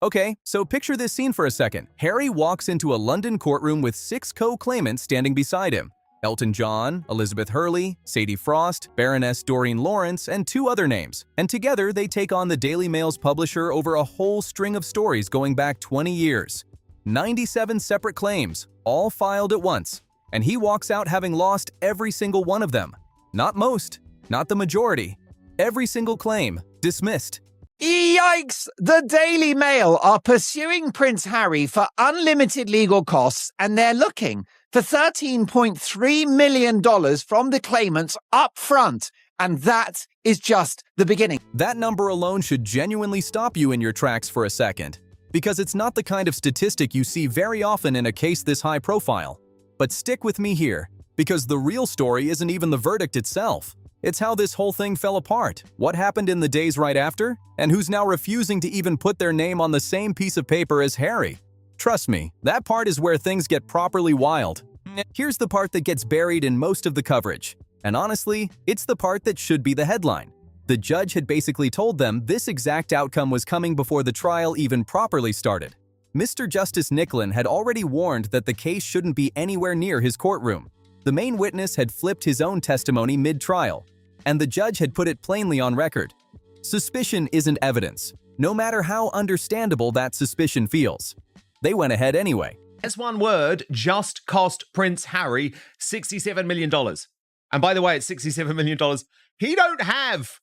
Okay, so picture this scene for a second. Harry walks into a London courtroom with 6 co-claimants standing beside him. Elton John, Elizabeth Hurley, Sadie Frost, Baroness Doreen Lawrence, and 2 other names. And together they take on the Daily Mail's publisher over a whole string of stories going back 20 years. 97 separate claims, all filed at once. And he walks out having lost every single one of them. Not most, not the majority. Every single claim, dismissed. Yikes! The Daily Mail are pursuing Prince Harry for unlimited legal costs, and they're looking for $13.3 million from the claimants up front. And that is just the beginning. That number alone should genuinely stop you in your tracks for a second, because it's not the kind of statistic you see very often in a case this high profile. But stick with me here, because the real story isn't even the verdict itself. It's how this whole thing fell apart, what happened in the days right after, and who's now refusing to even put their name on the same piece of paper as Harry. Trust me, that part is where things get properly wild. Here's the part that gets buried in most of the coverage. And honestly, it's the part that should be the headline. The judge had basically told them this exact outcome was coming before the trial even properly started. Mr. Justice Nicklin had already warned that the case shouldn't be anywhere near his courtroom. The main witness had flipped his own testimony mid-trial, and the judge had put it plainly on record. Suspicion isn't evidence, no matter how understandable that suspicion feels. They went ahead anyway. As one word, just cost Prince Harry $67 million. And by the way, it's $67 million he don't have,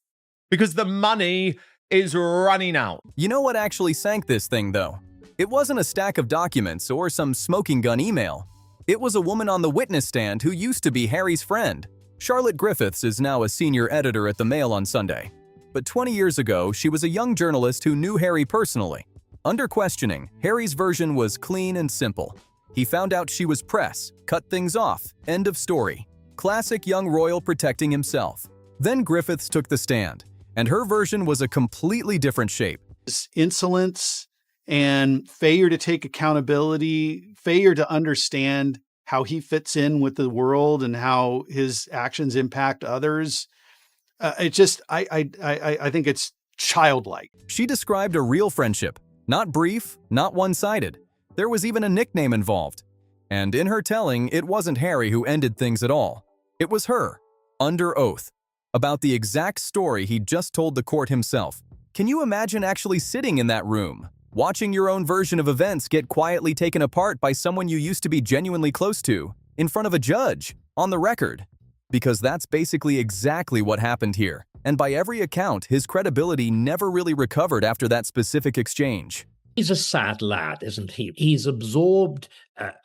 because the money is running out. You know what actually sank this thing, though? It wasn't a stack of documents or some smoking gun email. It was a woman on the witness stand who used to be Harry's friend. Charlotte Griffiths is now a senior editor at the Mail on Sunday. But 20 years ago, she was a young journalist who knew Harry personally. Under questioning, Harry's version was clean and simple. He found out she was press, cut things off, end of story. Classic young royal protecting himself. Then Griffiths took the stand, and her version was a completely different shape. Insolence and failure to take accountability, failure to understand how he fits in with the world and how his actions impact others. I think it's childlike. She described a real friendship, not brief, not one-sided. There was even a nickname involved. And in her telling, it wasn't Harry who ended things at all. It was her, under oath, about the exact story he'd just told the court himself. Can you imagine actually sitting in that room, watching your own version of events get quietly taken apart by someone you used to be genuinely close to, in front of a judge, on the record? Because that's basically exactly what happened here. And by every account, his credibility never really recovered after that specific exchange. He's a sad lad, isn't he? He's absorbed,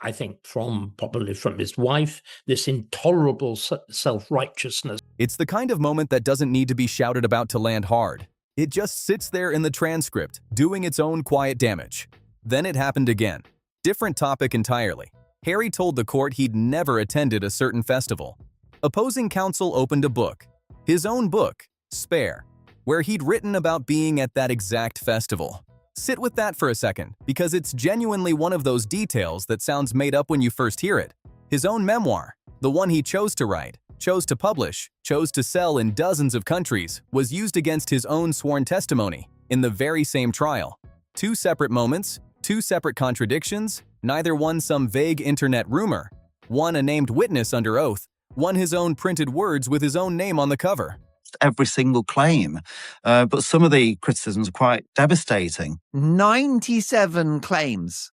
I think, probably from his wife, this intolerable self-righteousness. It's the kind of moment that doesn't need to be shouted about to land hard. It just sits there in the transcript, doing its own quiet damage. Then it happened again. Different topic entirely. Harry told the court he'd never attended a certain festival. Opposing counsel opened a book, his own book, Spare, where he'd written about being at that exact festival. Sit with that for a second, because it's genuinely one of those details that sounds made up when you first hear it. His own memoir, the one he chose to write, chose to publish, chose to sell in dozens of countries, was used against his own sworn testimony in the very same trial. 2 separate moments, 2 separate contradictions, neither one some vague internet rumor, one a named witness under oath, one his own printed words with his own name on the cover. Every single claim, but some of the criticisms are quite devastating. 97 claims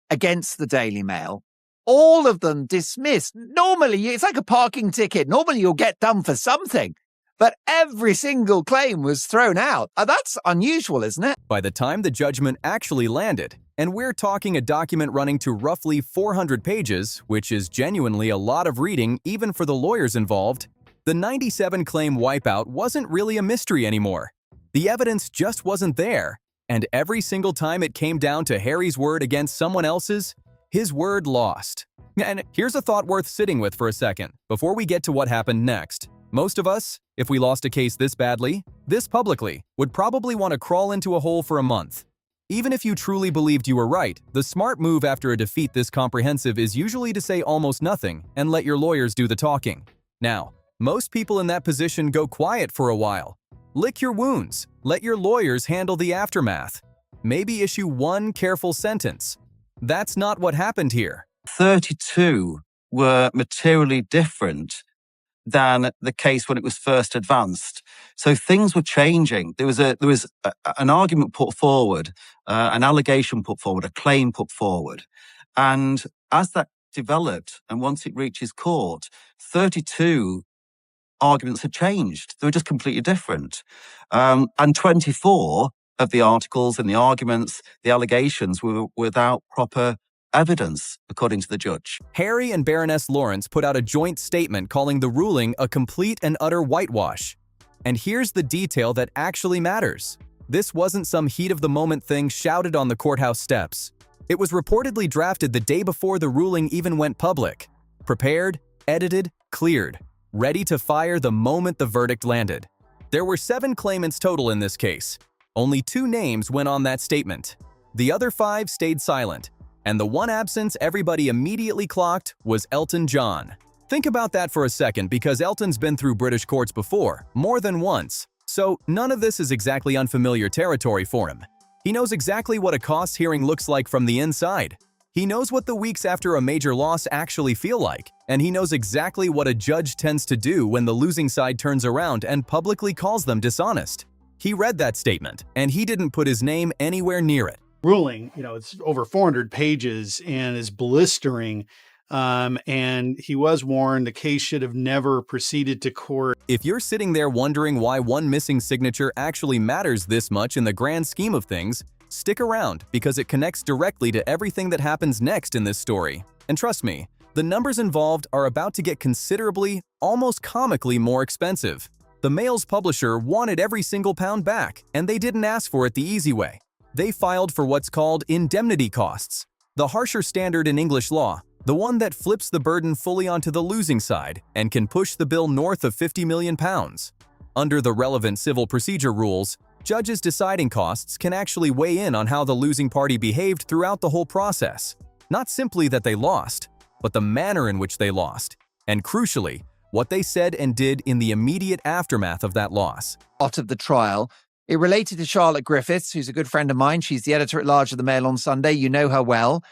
against the Daily Mail, all of them dismissed. Normally, it's like a parking ticket. Normally, you'll get done for something, but every single claim was thrown out. That's unusual, isn't it? By the time the judgment actually landed, and we're talking a document running to roughly 400 pages, which is genuinely a lot of reading even for the lawyers involved, the 97 claim wipeout wasn't really a mystery anymore. The evidence just wasn't there, and every single time it came down to Harry's word against someone else's, his word lost. And here's a thought worth sitting with for a second, before we get to what happened next. Most of us, if we lost a case this badly, this publicly, would probably want to crawl into a hole for a month. Even if you truly believed you were right, the smart move after a defeat this comprehensive is usually to say almost nothing and let your lawyers do the talking. Now, most people in that position go quiet for a while. Lick your wounds. Let your lawyers handle the aftermath. maybe issue one careful sentence. That's not what happened here. 32 were materially different than the case when it was first advanced. So things were changing. There was an argument put forward, an allegation put forward, a claim put forward. And as that developed, and once it reaches court, 32 arguments had changed. They were just completely different. And 24 of the articles and the arguments, the allegations were without proper evidence, according to the judge. Harry and Baroness Lawrence put out a joint statement calling the ruling a complete and utter whitewash. And here's the detail that actually matters. This wasn't some heat-of-the-moment thing shouted on the courthouse steps. It was reportedly drafted the day before the ruling even went public. Prepared, edited, cleared, ready to fire the moment the verdict landed. There were 7 claimants total in this case. Only 2 names went on that statement. The other 5 stayed silent. And the one absence everybody immediately clocked was Elton John. Think about that for a second, because Elton's been through British courts before, more than once. So none of this is exactly unfamiliar territory for him. He knows exactly what a costs hearing looks like from the inside. He knows what the weeks after a major loss actually feel like, and he knows exactly what a judge tends to do when the losing side turns around and publicly calls them dishonest. He read that statement, and he didn't put his name anywhere near it. Ruling, it's over 400 pages and is blistering. And he was warned the case should have never proceeded to court. If you're sitting there wondering why one missing signature actually matters this much in the grand scheme of things, stick around, because it connects directly to everything that happens next in this story. And trust me, the numbers involved are about to get considerably, almost comically more expensive. The Mail's publisher wanted every single pound back, and they didn't ask for it the easy way. They filed for what's called indemnity costs, the harsher standard in English law, the one that flips the burden fully onto the losing side and can push the bill north of £50 million. Under the relevant civil procedure rules, judges deciding costs can actually weigh in on how the losing party behaved throughout the whole process. Not simply that they lost, but the manner in which they lost, and crucially, what they said and did in the immediate aftermath of that loss. Part of the trial. It related to Charlotte Griffiths, who's a good friend of mine. She's the editor-at-large of the Mail on Sunday. You know her well.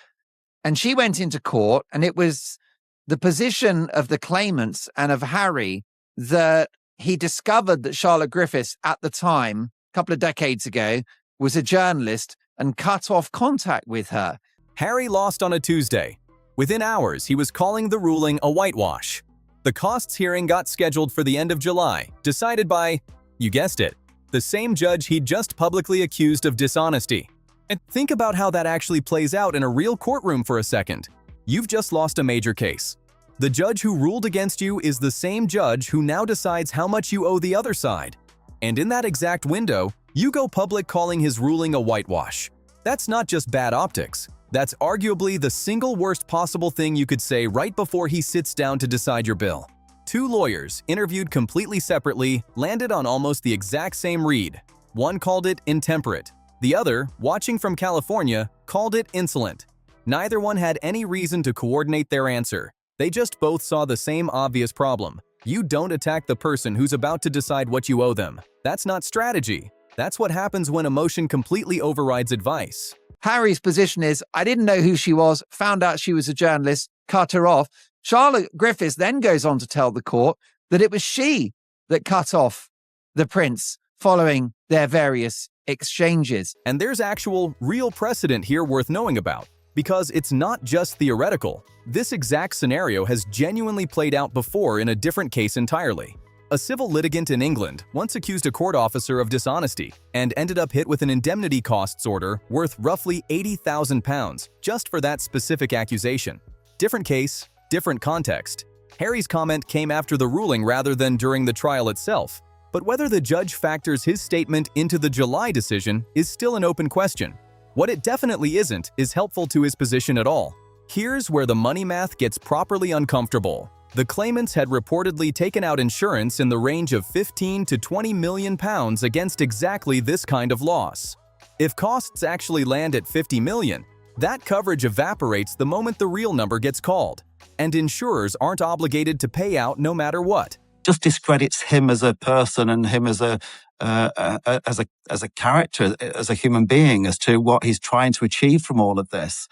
And she went into court, and it was the position of the claimants and of Harry that he discovered that Charlotte Griffiths, at the time, a couple of decades ago, was a journalist and cut off contact with her. Harry lost on a Tuesday. Within hours, he was calling the ruling a whitewash. The costs hearing got scheduled for the end of July, decided by, you guessed it, the same judge he'd just publicly accused of dishonesty. And think about how that actually plays out in a real courtroom for a second. You've just lost a major case. The judge who ruled against you is the same judge who now decides how much you owe the other side. And in that exact window, you go public calling his ruling a whitewash. That's not just bad optics. That's arguably the single worst possible thing you could say right before he sits down to decide your bill. 2 lawyers, interviewed completely separately, landed on almost the exact same read. One called it intemperate. The other, watching from California, called it insolent. Neither one had any reason to coordinate their answer. They just both saw the same obvious problem. You don't attack the person who's about to decide what you owe them. That's not strategy. That's what happens when emotion completely overrides advice. Harry's position is, I didn't know who she was, found out she was a journalist, cut her off. Charlotte Griffiths then goes on to tell the court that it was she that cut off the prince following their various exchanges. And there's actual, real precedent here worth knowing about, because it's not just theoretical. This exact scenario has genuinely played out before in a different case entirely. A civil litigant in England once accused a court officer of dishonesty and ended up hit with an indemnity costs order worth roughly £80,000 just for that specific accusation. Different case, different context. Harry's comment came after the ruling rather than during the trial itself. But whether the judge factors his statement into the July decision is still an open question. What it definitely isn't is helpful to his position at all. Here's where the money math gets properly uncomfortable. The claimants had reportedly taken out insurance in the range of £15 to £20 million against exactly this kind of loss. If costs actually land at $50 million, that coverage evaporates the moment the real number gets called, and insurers aren't obligated to pay out no matter what. Just discredits him as a person and him as a as a character, as a human being, as to what he's trying to achieve from all of this.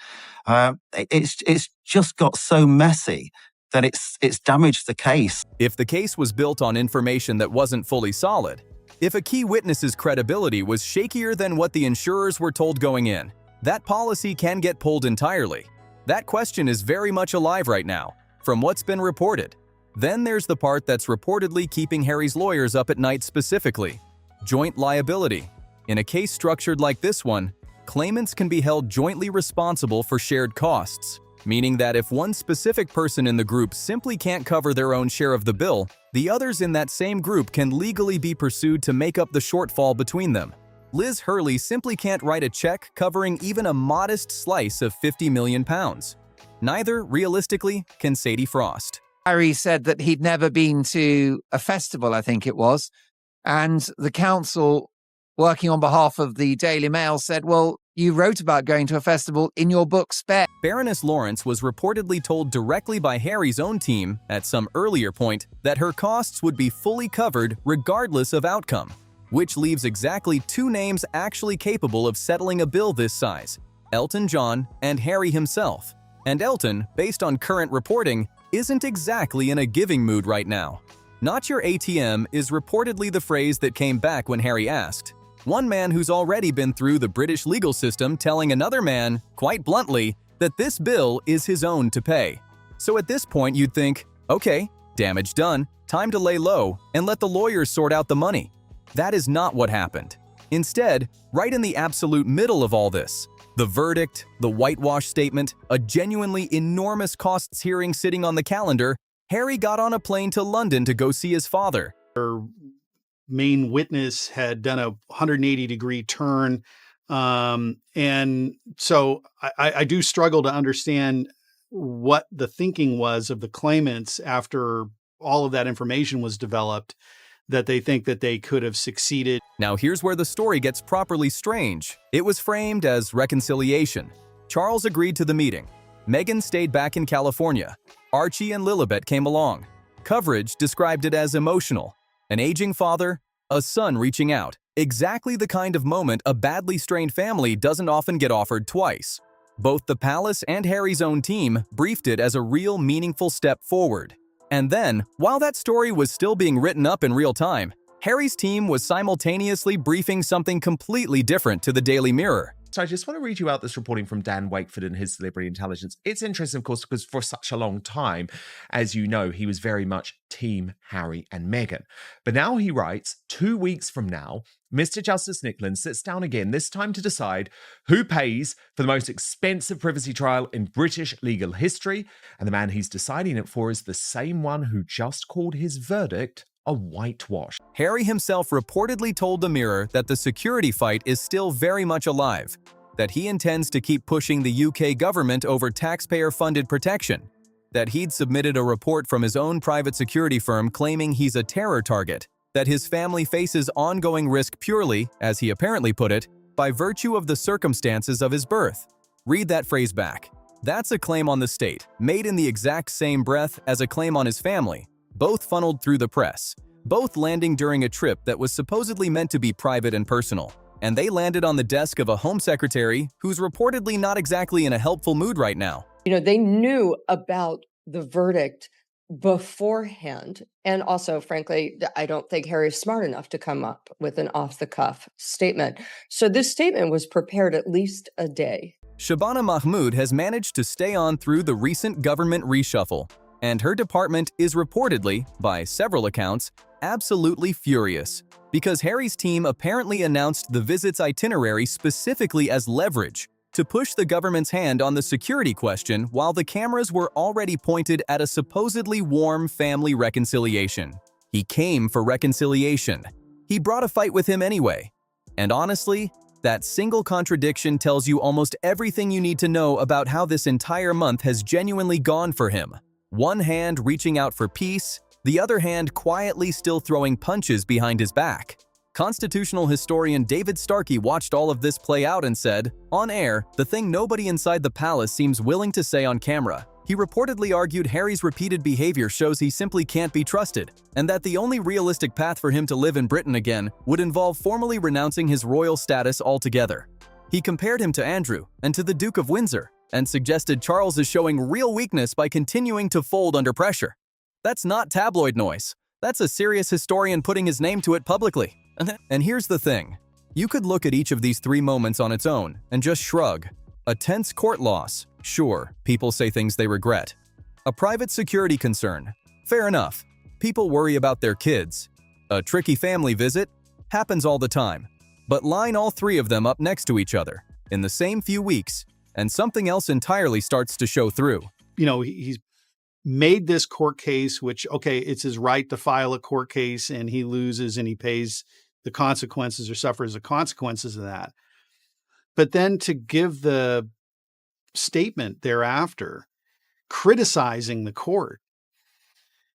It's just got so messy that it's damaged the case. If the case was built on information that wasn't fully solid, if a key witness's credibility was shakier than what the insurers were told going in, that policy can get pulled entirely. That question is very much alive right now, from what's been reported. Then there's the part that's reportedly keeping Harry's lawyers up at night specifically: joint liability. In a case structured like this one, claimants can be held jointly responsible for shared costs, meaning that if one specific person in the group simply can't cover their own share of the bill, the others in that same group can legally be pursued to make up the shortfall between them. Liz Hurley simply can't write a check covering even a modest slice of £50 million. Neither, realistically, can Sadie Frost. Harry said that he'd never been to a festival, I think it was, and the council, working on behalf of the Daily Mail, said, well, you wrote about going to a festival in your book Spare. Baroness Lawrence was reportedly told directly by Harry's own team at some earlier point that her costs would be fully covered regardless of outcome, which leaves exactly two names actually capable of settling a bill this size: Elton John and Harry himself. And Elton, based on current reporting, isn't exactly in a giving mood right now. "Not your ATM" is reportedly the phrase that came back when Harry asked. One man who's already been through the British legal system telling another man, quite bluntly, that this bill is his own to pay. So at this point you'd think, okay, damage done, time to lay low and let the lawyers sort out the money. That is not what happened. Instead, right in the absolute middle of all this, the verdict, the whitewash statement, a genuinely enormous costs hearing sitting on the calendar, Harry got on a plane to London to go see his father. Main witness had done a 180-degree turn. And so I do struggle to understand what the thinking was of the claimants after all of that information was developed, that they think that they could have succeeded. Now here's where the story gets properly strange. It was framed as reconciliation. Charles agreed to the meeting. Meghan stayed back in California. Archie and Lilibet came along. Coverage described it as emotional. An aging father, a son reaching out. Exactly the kind of moment a badly strained family doesn't often get offered twice. Both the palace and Harry's own team briefed it as a real meaningful step forward. And then, while that story was still being written up in real time, Harry's team was simultaneously briefing something completely different to the Daily Mirror. So I just want to read you out this reporting from Dan Wakeford and his Celebrity Intelligence. It's interesting, of course, because for such a long time, as you know, he was very much Team Harry and Meghan. But now he writes, 2 weeks from now, Mr. Justice Nicklin sits down again, this time to decide who pays for the most expensive privacy trial in British legal history. And the man he's deciding it for is the same one who just called his verdict a whitewash. Harry himself reportedly told the Mirror that the security fight is still very much alive, that he intends to keep pushing the UK government over taxpayer-funded protection, that he'd submitted a report from his own private security firm claiming he's a terror target, that his family faces ongoing risk purely, as he apparently put it, by virtue of the circumstances of his birth. Read that phrase back. That's a claim on the state, made in the exact same breath as a claim on his family, both funneled through the press, both landing during a trip that was supposedly meant to be private and personal. And they landed on the desk of a home secretary who's reportedly not exactly in a helpful mood right now. You know, they knew about the verdict beforehand. And also, frankly, I don't think Harry's smart enough to come up with an off-the-cuff statement. So this statement was prepared at least a day. Shabana Mahmood has managed to stay on through the recent government reshuffle, and her department is reportedly, by several accounts, absolutely furious because Harry's team apparently announced the visit's itinerary specifically as leverage to push the government's hand on the security question while the cameras were already pointed at a supposedly warm family reconciliation. He came for reconciliation. He brought a fight with him anyway. And honestly, that single contradiction tells you almost everything you need to know about how this entire month has genuinely gone for him. One hand reaching out for peace, the other hand quietly still throwing punches behind his back. Constitutional historian David Starkey watched all of this play out and said, on air, the thing nobody inside the palace seems willing to say on camera, He reportedly argued Harry's repeated behavior shows he simply can't be trusted, and that the only realistic path for him to live in Britain again would involve formally renouncing his royal status altogether. He compared him to Andrew and to the Duke of Windsor, and suggested Charles is showing real weakness by continuing to fold under pressure. That's not tabloid noise. That's a serious historian putting his name to it publicly. And here's the thing. You could look at each of these 3 moments on its own and just shrug. A tense court loss. Sure, people say things they regret. A private security concern. Fair enough. People worry about their kids. A tricky family visit. Happens all the time. But line all 3 of them up next to each other in the same few weeks, and something else entirely starts to show through. He's made this court case, which, okay, it's his right to file a court case, and he loses and he pays the consequences or suffers the consequences of that. But then to give the statement thereafter, criticizing the court,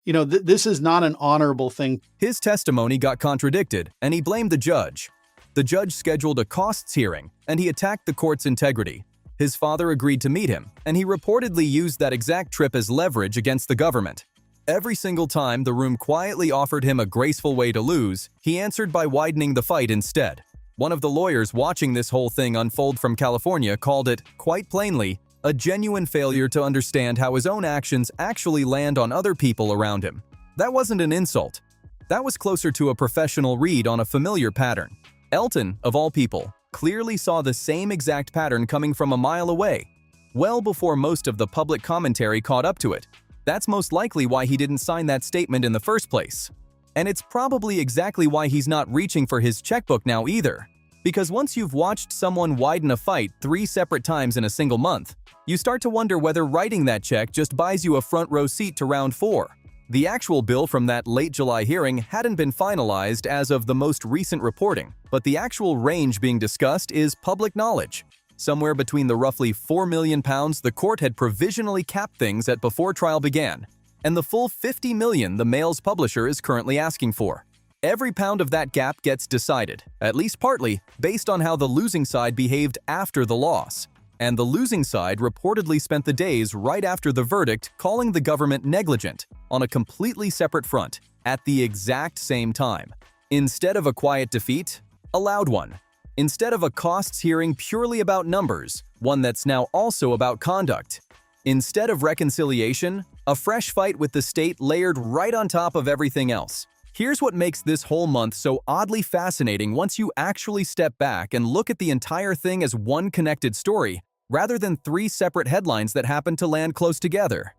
this is not an honorable thing. His testimony got contradicted, and he blamed the judge. The judge scheduled a costs hearing, and he attacked the court's integrity. His father agreed to meet him, and he reportedly used that exact trip as leverage against the government. Every single time the room quietly offered him a graceful way to lose, he answered by widening the fight instead. One of the lawyers watching this whole thing unfold from California called it, quite plainly, a genuine failure to understand how his own actions actually land on other people around him. That wasn't an insult. That was closer to a professional read on a familiar pattern. Elton, of all people, clearly saw the same exact pattern coming from a mile away, well before most of the public commentary caught up to it. That's most likely why he didn't sign that statement in the first place. And it's probably exactly why he's not reaching for his checkbook now either. Because once you've watched someone widen a fight 3 separate times in a single month, you start to wonder whether writing that check just buys you a front row seat to round 4. The actual bill from that late July hearing hadn't been finalized as of the most recent reporting, but the actual range being discussed is public knowledge. Somewhere between the roughly £4 million the court had provisionally capped things at before trial began, and the full $50 million the Mail's publisher is currently asking for. Every pound of that gap gets decided, at least partly, based on how the losing side behaved after the loss. And the losing side reportedly spent the days right after the verdict calling the government negligent on a completely separate front at the exact same time. Instead of a quiet defeat, a loud one. Instead of a costs hearing purely about numbers, one that's now also about conduct. Instead of reconciliation, a fresh fight with the state layered right on top of everything else. Here's what makes this whole month so oddly fascinating once you actually step back and look at the entire thing as one connected story, rather than 3 separate headlines that happen to land close together.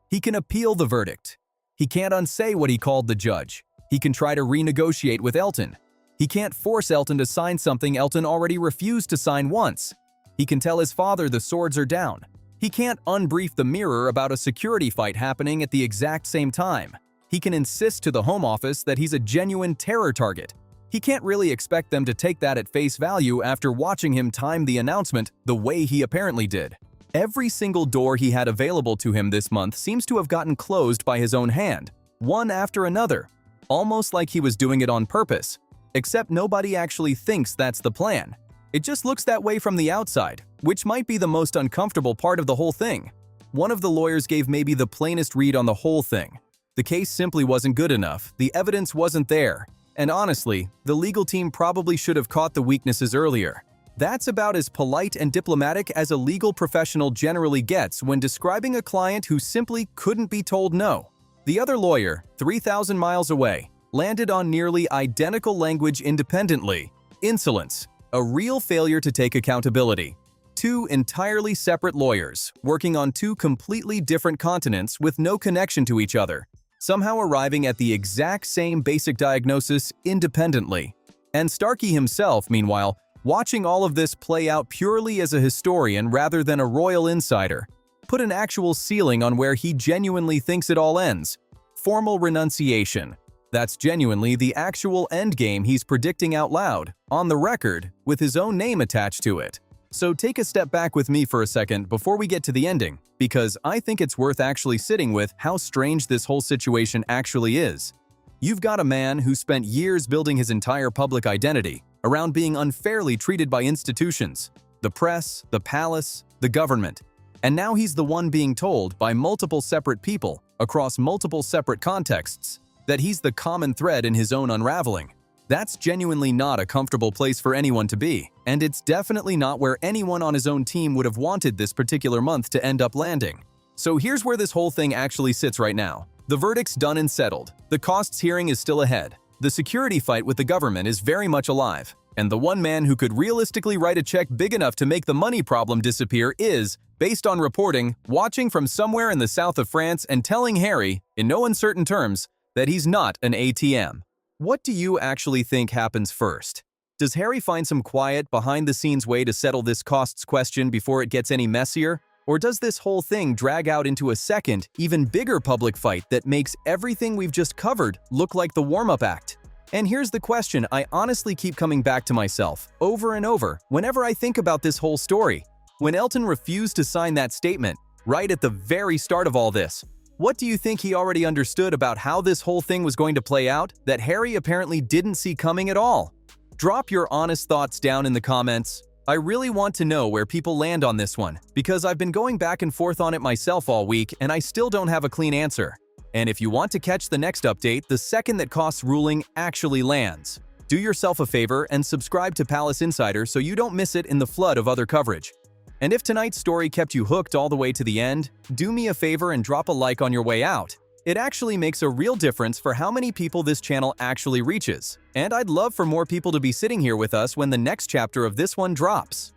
He can appeal the verdict. He can't unsay what he called the judge. He can try to renegotiate with Elton. He can't force Elton to sign something Elton already refused to sign once. He can tell his father the swords are down. He can't unbrief the Mirror about a security fight happening at the exact same time. He can insist to the Home Office that he's a genuine terror target. He can't really expect them to take that at face value after watching him time the announcement the way he apparently did. Every single door he had available to him this month seems to have gotten closed by his own hand, one after another, almost like he was doing it on purpose. Except nobody actually thinks that's the plan. It just looks that way from the outside, which might be the most uncomfortable part of the whole thing. One of the lawyers gave maybe the plainest read on the whole thing. The case simply wasn't good enough, the evidence wasn't there, and honestly, the legal team probably should have caught the weaknesses earlier. That's about as polite and diplomatic as a legal professional generally gets when describing a client who simply couldn't be told no. The other lawyer, 3,000 miles away, landed on nearly identical language independently. Insolence, a real failure to take accountability. 2 entirely separate lawyers, working on 2 completely different continents with no connection to each other, somehow arriving at the exact same basic diagnosis independently. And Starkey himself, meanwhile, watching all of this play out purely as a historian rather than a royal insider, put an actual ceiling on where he genuinely thinks it all ends. Formal renunciation. That's genuinely the actual endgame he's predicting out loud, on the record, with his own name attached to it. So take a step back with me for a second before we get to the ending, because I think it's worth actually sitting with how strange this whole situation actually is. You've got a man who spent years building his entire public identity around being unfairly treated by institutions, the press, the palace, the government. And now he's the one being told by multiple separate people, across multiple separate contexts, that he's the common thread in his own unraveling. That's genuinely not a comfortable place for anyone to be, and it's definitely not where anyone on his own team would have wanted this particular month to end up landing. So here's where this whole thing actually sits right now. The verdict's done and settled. The costs hearing is still ahead. The security fight with the government is very much alive. And the one man who could realistically write a check big enough to make the money problem disappear is, based on reporting, watching from somewhere in the south of France and telling Harry, in no uncertain terms, that he's not an ATM. What do you actually think happens first? Does Harry find some quiet, behind-the-scenes way to settle this costs question before it gets any messier? Or does this whole thing drag out into a second, even bigger public fight that makes everything we've just covered look like the warm-up act? And here's the question I honestly keep coming back to myself, over and over, whenever I think about this whole story. When Elton refused to sign that statement, right at the very start of all this, what do you think he already understood about how this whole thing was going to play out that Harry apparently didn't see coming at all? Drop your honest thoughts down in the comments. I really want to know where people land on this one, because I've been going back and forth on it myself all week and I still don't have a clean answer. And if you want to catch the next update the second that costs ruling actually lands, do yourself a favor and subscribe to Palace Insider so you don't miss it in the flood of other coverage. And if tonight's story kept you hooked all the way to the end, do me a favor and drop a like on your way out. It actually makes a real difference for how many people this channel actually reaches. And I'd love for more people to be sitting here with us when the next chapter of this one drops.